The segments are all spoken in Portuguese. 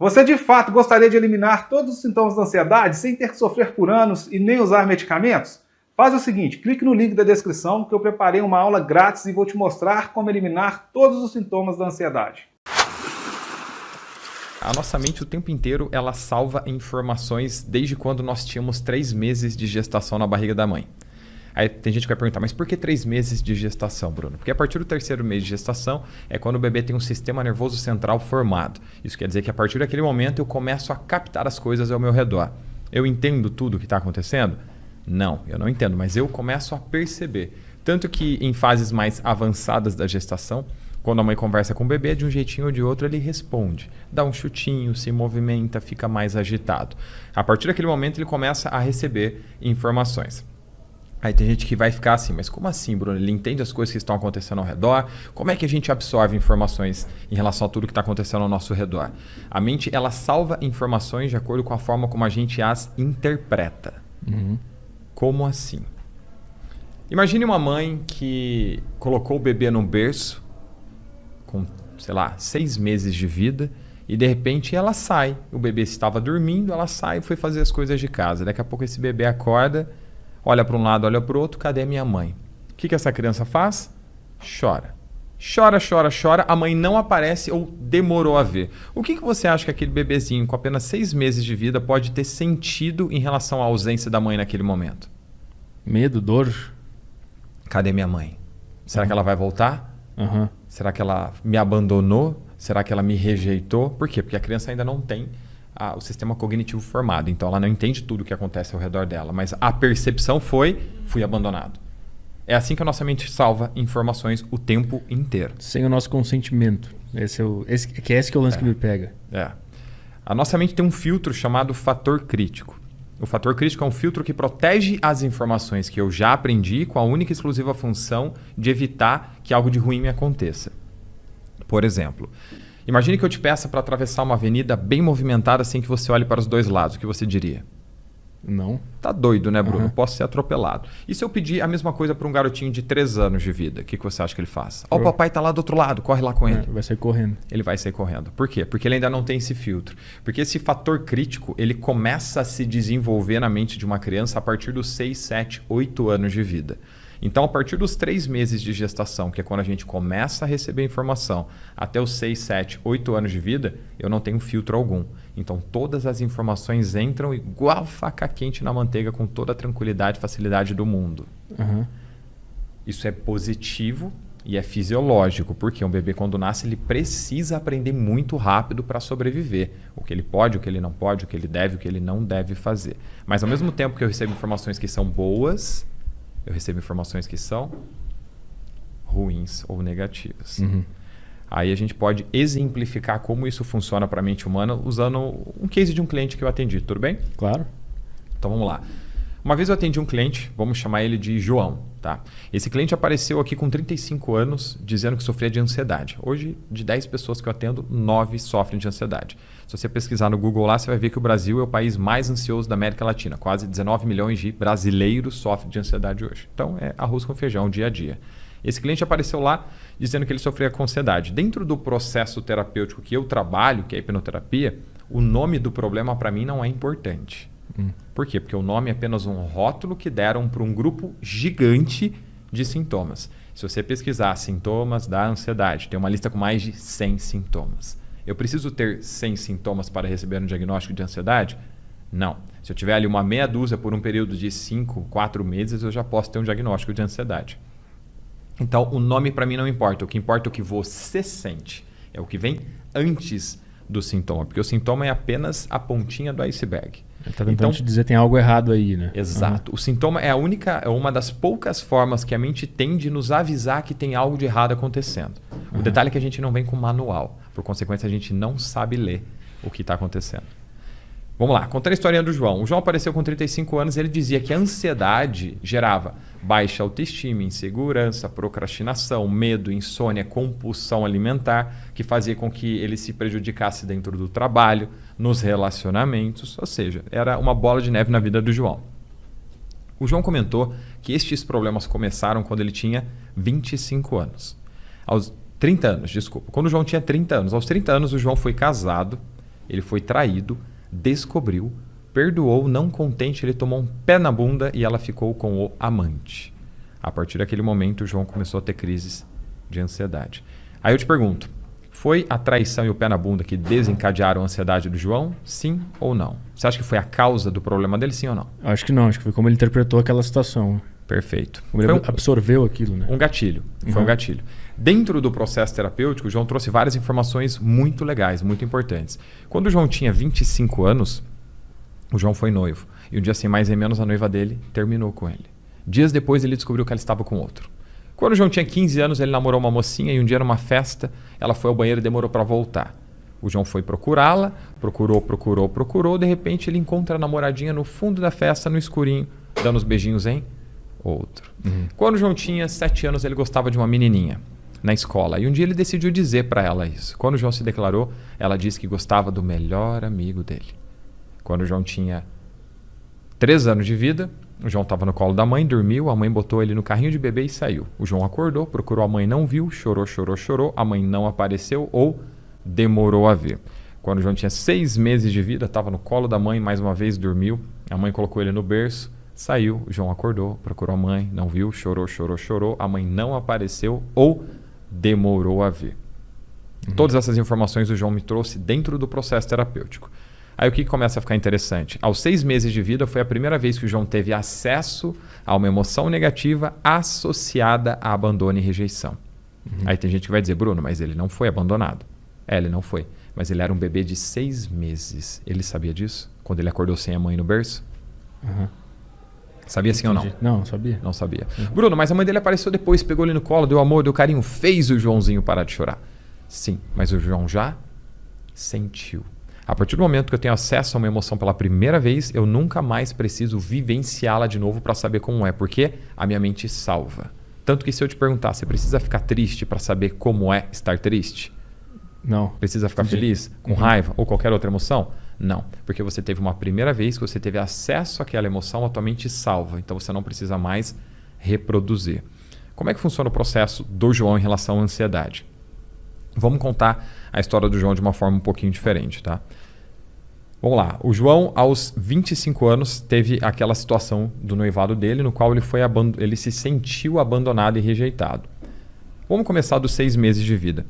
Você de fato gostaria de eliminar todos os sintomas da ansiedade sem ter que sofrer por anos e nem usar medicamentos? Faz o seguinte, clique no link da descrição que eu preparei uma aula grátis e vou te mostrar como eliminar todos os sintomas da ansiedade. A nossa mente o tempo inteiro ela salva informações desde quando nós tínhamos 3 meses de gestação na barriga da mãe. Aí tem gente que vai perguntar, mas por que 3 meses de gestação, Bruno? Porque a partir do 3º mês de gestação é quando o bebê tem um sistema nervoso central formado. Isso quer dizer que a partir daquele momento eu começo a captar as coisas ao meu redor. Eu entendo tudo o que está acontecendo? Não, eu não entendo, mas eu começo a perceber. Tanto que em fases mais avançadas da gestação, quando a mãe conversa com o bebê, de um jeitinho ou de outro ele responde. Dá um chutinho, se movimenta, fica mais agitado. A partir daquele momento ele começa a receber informações. Aí tem gente que vai ficar assim, mas como assim, Bruno? Ele entende as coisas que estão acontecendo ao redor? Como é que a gente absorve informações em relação a tudo que está acontecendo ao nosso redor? A mente, ela salva informações de acordo com a forma como a gente as interpreta. Como assim? Imagine uma mãe que colocou o bebê num berço com, sei lá, 6 meses de vida e de repente ela sai. O bebê estava dormindo, ela sai e foi fazer as coisas de casa. Daqui a pouco esse bebê acorda, olha para um lado, olha para o outro, cadê minha mãe? O que essa criança faz? Chora. Chora, chora, chora, a mãe não aparece ou demorou a ver. O que você acha que aquele bebezinho com apenas 6 meses de vida pode ter sentido em relação à ausência da mãe naquele momento? Medo, dor. Cadê minha mãe? Será que ela vai voltar? Será que ela me abandonou? Será que ela me rejeitou? Por quê? Porque a criança ainda não tem o sistema cognitivo formado. Então ela não entende tudo o que acontece ao redor dela. Mas a percepção fui abandonado. É assim que a nossa mente salva informações o tempo inteiro. Sem o nosso consentimento. Esse que é o lance que me pega. A nossa mente tem um filtro chamado fator crítico. O fator crítico é um filtro que protege as informações que eu já aprendi com a única e exclusiva função de evitar que algo de ruim me aconteça. Por exemplo, imagine que eu te peça para atravessar uma avenida bem movimentada sem que você olhe para os dois lados. O que você diria? Não. Tá doido, né, Bruno? Posso ser atropelado. E se eu pedir a mesma coisa para um garotinho de 3 anos de vida? O que você acha que ele faz? O papai tá lá do outro lado, corre lá com ele. Vai sair correndo. Ele vai sair correndo. Por quê? Porque ele ainda não tem esse filtro. Porque esse fator crítico, ele começa a se desenvolver na mente de uma criança a partir dos 6, 7, 8 anos de vida. Então, a partir dos 3 meses de gestação, que é quando a gente começa a receber informação, até os 6, 7, 8 anos de vida, eu não tenho filtro algum. Então, todas as informações entram igual faca quente na manteiga, com toda a tranquilidade e facilidade do mundo. Isso é positivo e é fisiológico, porque um bebê, quando nasce, ele precisa aprender muito rápido para sobreviver. O que ele pode, o que ele não pode, o que ele deve, o que ele não deve fazer. Mas, ao mesmo tempo que eu recebo informações que são boas, eu recebo informações que são ruins ou negativas. Aí a gente pode exemplificar como isso funciona para a mente humana usando um case de um cliente que eu atendi, tudo bem? Claro. Então vamos lá. Uma vez eu atendi um cliente, vamos chamar ele de João, tá? Esse cliente apareceu aqui com 35 anos dizendo que sofria de ansiedade. Hoje, de 10 pessoas que eu atendo, 9 sofrem de ansiedade. Se você pesquisar no Google lá, você vai ver que o Brasil é o país mais ansioso da América Latina. Quase 19 milhões de brasileiros sofrem de ansiedade hoje. Então é arroz com feijão, dia a dia. Esse cliente apareceu lá dizendo que ele sofria com ansiedade. Dentro do processo terapêutico que eu trabalho, que é a hipnoterapia, o nome do problema para mim não é importante. Por quê? Porque o nome é apenas um rótulo que deram para um grupo gigante de sintomas. Se você pesquisar sintomas da ansiedade, tem uma lista com mais de 100 sintomas. Eu preciso ter 100 sintomas para receber um diagnóstico de ansiedade? Não. Se eu tiver ali uma meia dúzia por um período de 5, 4 meses, eu já posso ter um diagnóstico de ansiedade. Então, o nome para mim não importa. O que importa é o que você sente. É o que vem antes do sintoma. Porque o sintoma é apenas a pontinha do iceberg. Ele está tentando te dizer que tem algo errado aí, né? Exato. O sintoma é uma das poucas formas que a mente tem de nos avisar que tem algo de errado acontecendo. O detalhe é que a gente não vem com manual. Por consequência, a gente não sabe ler o que está acontecendo. Vamos lá, contando a historinha do João. O João apareceu com 35 anos e ele dizia que a ansiedade gerava baixa autoestima, insegurança, procrastinação, medo, insônia, compulsão alimentar, que fazia com que ele se prejudicasse dentro do trabalho, nos relacionamentos, ou seja, era uma bola de neve na vida do João. O João comentou que estes problemas começaram quando ele tinha 25 anos. Aos 30 anos, desculpa. Quando o João tinha 30 anos. Aos 30 anos, o João foi casado, Ele foi traído, descobriu, perdoou, não contente, ele tomou um pé na bunda e ela ficou com o amante. A partir daquele momento, o João começou a ter crises de ansiedade. Aí eu te pergunto, foi a traição e o pé na bunda que desencadearam a ansiedade do João? Sim ou não? Você acha que foi a causa do problema dele, sim ou não? Acho que não, acho que foi como ele interpretou aquela situação. Perfeito. Como ele absorveu aquilo, né? Um gatilho. Foi um gatilho. Dentro do processo terapêutico, o João trouxe várias informações muito legais, muito importantes. Quando o João tinha 25 anos, o João foi noivo. E um dia sem mais nem menos, a noiva dele terminou com ele. Dias depois, ele descobriu que ela estava com outro. Quando o João tinha 15 anos, ele namorou uma mocinha e um dia numa festa, ela foi ao banheiro e demorou para voltar. O João foi procurá-la, procurou. De repente, ele encontra a namoradinha no fundo da festa, no escurinho, dando os beijinhos em outro. Quando o João tinha 7 anos, ele gostava de uma menininha na escola. E um dia ele decidiu dizer para ela isso. Quando o João se declarou, ela disse que gostava do melhor amigo dele. Quando o João tinha 3 anos de vida, o João estava no colo da mãe, dormiu, a mãe botou ele no carrinho de bebê e saiu. O João acordou, procurou a mãe, não viu, chorou, a mãe não apareceu ou demorou a ver. Quando o João tinha 6 meses de vida, estava no colo da mãe, mais uma vez dormiu, a mãe colocou ele no berço, saiu, o João acordou, procurou a mãe, não viu, chorou, a mãe não apareceu ou demorou a ver. Todas essas informações o João me trouxe dentro do processo terapêutico. Aí o que começa a ficar interessante? Aos 6 meses de vida foi a primeira vez que o João teve acesso a uma emoção negativa associada a abandono e rejeição. Aí tem gente que vai dizer, Bruno, mas ele não foi abandonado. Ele não foi. Mas ele era um bebê de 6 meses. Ele sabia disso? Quando ele acordou sem a mãe no berço? Sabia sim ou não? Não, sabia. Não sabia. Bruno, mas a mãe dele apareceu depois, pegou ele no colo, deu amor, deu carinho, fez o Joãozinho parar de chorar. Sim, mas o João já sentiu. A partir do momento que eu tenho acesso a uma emoção pela primeira vez, eu nunca mais preciso vivenciá-la de novo para saber como é, porque a minha mente salva. Tanto que se eu te perguntar, você precisa ficar triste para saber como é estar triste? Não. Precisa ficar feliz, com raiva ou qualquer outra emoção? Não, porque você teve uma primeira vez que você teve acesso àquela emoção, a tua mente salva, então você não precisa mais reproduzir. Como é que funciona o processo do João em relação à ansiedade? Vamos contar a história do João de uma forma um pouquinho diferente, tá? Vamos lá. O João, aos 25 anos, teve aquela situação do noivado dele, no qual ele se sentiu abandonado e rejeitado. Vamos começar dos 6 meses de vida.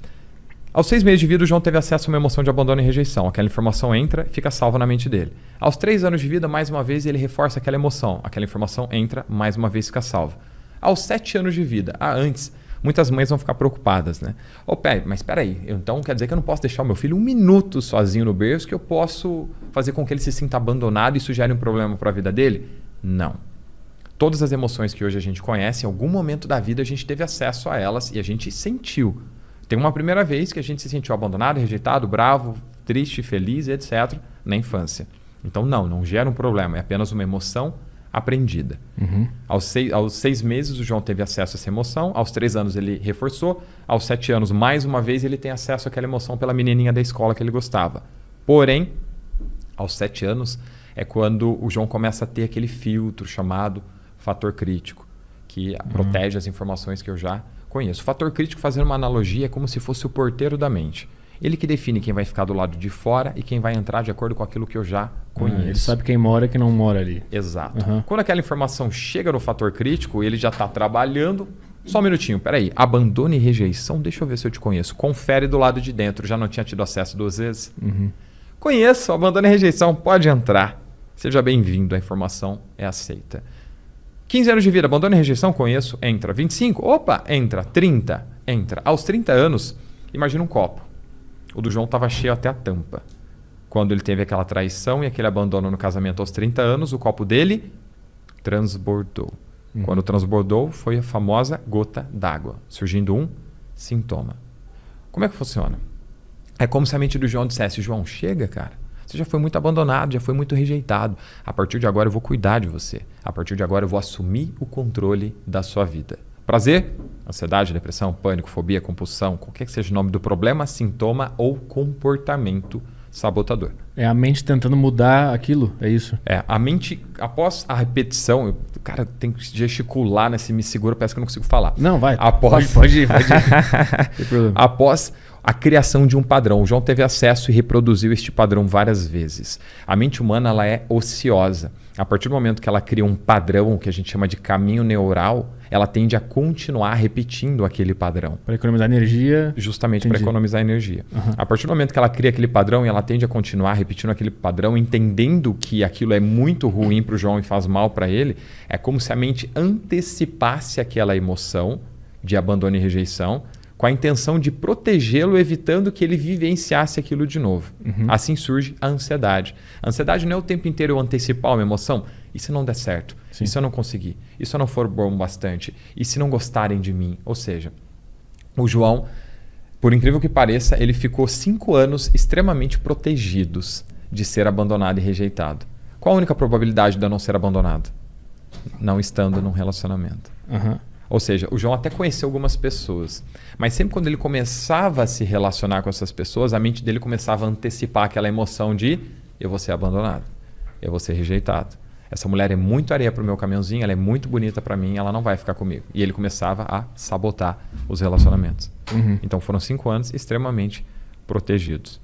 Aos 6 meses de vida, o João teve acesso a uma emoção de abandono e rejeição. Aquela informação entra e fica salva na mente dele. Aos 3 anos de vida, mais uma vez, ele reforça aquela emoção. Aquela informação entra, mais uma vez fica salva. Aos 7 anos de vida, antes, muitas mães vão ficar preocupadas, né? Mas espera aí, então quer dizer que eu não posso deixar o meu filho 1 minuto sozinho no berço, que eu posso fazer com que ele se sinta abandonado e isso gere um problema para a vida dele? Não. Todas as emoções que hoje a gente conhece, em algum momento da vida a gente teve acesso a elas e a gente sentiu. Tem uma primeira vez que a gente se sentiu abandonado, rejeitado, bravo, triste, feliz, etc. na infância. Então não gera um problema, é apenas uma emoção aprendida. Aos 6 meses o João teve acesso a essa emoção, aos 3 anos ele reforçou, aos 7 anos mais uma vez ele tem acesso àquela emoção pela menininha da escola que ele gostava. Porém, aos 7 anos é quando o João começa a ter aquele filtro chamado fator crítico, que protege as informações que eu já conheço. O fator crítico, fazendo uma analogia, é como se fosse o porteiro da mente. Ele que define quem vai ficar do lado de fora e quem vai entrar de acordo com aquilo que eu já conheço. Ele sabe quem mora e quem não mora ali. Exato. Quando aquela informação chega no fator crítico, ele já está trabalhando. Só um minutinho, peraí. Abandono e rejeição, deixa eu ver se eu te conheço. Confere do lado de dentro. Já não tinha tido acesso 2 vezes? Conheço, abandono e rejeição, pode entrar. Seja bem-vindo, a informação é aceita. 15 anos de vida, abandono e rejeição, conheço, entra. 25, opa, entra. 30, entra. Aos 30 anos, imagina um copo. O do João estava cheio até a tampa. Quando ele teve aquela traição e aquele abandono no casamento aos 30 anos, o copo dele transbordou. Quando transbordou, foi a famosa gota d'água, surgindo um sintoma. Como é que funciona? É como se a mente do João dissesse, João, chega, cara. Você já foi muito abandonado, já foi muito rejeitado. A partir de agora eu vou cuidar de você. A partir de agora eu vou assumir o controle da sua vida. Prazer? Ansiedade, depressão, pânico, fobia, compulsão, qualquer que seja o nome do problema, sintoma ou comportamento sabotador. É a mente tentando mudar aquilo, é isso? A mente, após a repetição, cara, tem que gesticular, né? Se me segura, parece que eu não consigo falar. Não, vai. Após, pode ir. Não tem problema. Após a criação de um padrão. O João teve acesso e reproduziu este padrão várias vezes. A mente humana, ela é ociosa. A partir do momento que ela cria um padrão, que a gente chama de caminho neural, ela tende a continuar repetindo aquele padrão. Para economizar energia. Justamente para economizar energia. Uhum. A partir do momento que ela cria aquele padrão e ela tende a continuar repetindo aquele padrão, entendendo que aquilo é muito ruim para o João e faz mal para ele, é como se a mente antecipasse aquela emoção de abandono e rejeição com a intenção de protegê-lo, evitando que ele vivenciasse aquilo de novo. Uhum. Assim surge a ansiedade. A ansiedade não é o tempo inteiro eu antecipar uma emoção. E se não der certo? Sim. E se eu não conseguir? E se eu não for bom bastante? E se não gostarem de mim? Ou seja, o João, por incrível que pareça, ele ficou 5 anos extremamente protegidos de ser abandonado e rejeitado. Qual a única probabilidade de eu não ser abandonado? Não estando num relacionamento. Uhum. Ou seja, o João até conheceu algumas pessoas, mas sempre quando ele começava a se relacionar com essas pessoas, a mente dele começava a antecipar aquela emoção de eu vou ser abandonado, eu vou ser rejeitado. Essa mulher é muito areia para o meu caminhãozinho, ela é muito bonita para mim, ela não vai ficar comigo. E ele começava a sabotar os relacionamentos. Uhum. Então foram 5 anos extremamente protegidos.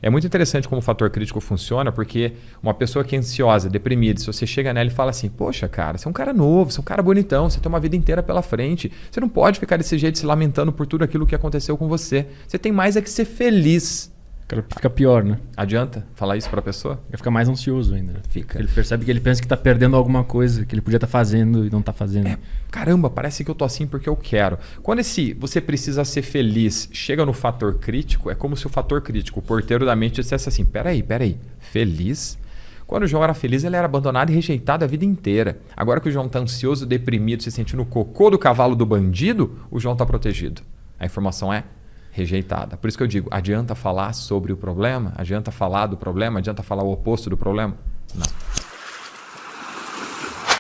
É muito interessante como o fator crítico funciona, porque uma pessoa que é ansiosa, deprimida, se você chega nela e fala assim, poxa, cara, você é um cara novo, você é um cara bonitão, você tem uma vida inteira pela frente, você não pode ficar desse jeito se lamentando por tudo aquilo que aconteceu com você. Você tem mais é que ser feliz. O cara fica pior, né? Adianta falar isso pra pessoa? Ele fica mais ansioso ainda. Fica. Ele percebe que ele pensa que tá perdendo alguma coisa, que ele podia estar fazendo e não tá fazendo. Caramba, parece que eu tô assim porque eu quero. Quando esse você precisa ser feliz chega no fator crítico, é como se o fator crítico, o porteiro da mente, dissesse assim, peraí, feliz? Quando o João era feliz, ele era abandonado e rejeitado a vida inteira. Agora que o João tá ansioso, deprimido, se sentindo o cocô do cavalo do bandido, o João tá protegido. A informação é rejeitada. Por isso que eu digo, adianta falar sobre o problema? Adianta falar do problema? Adianta falar o oposto do problema? Não.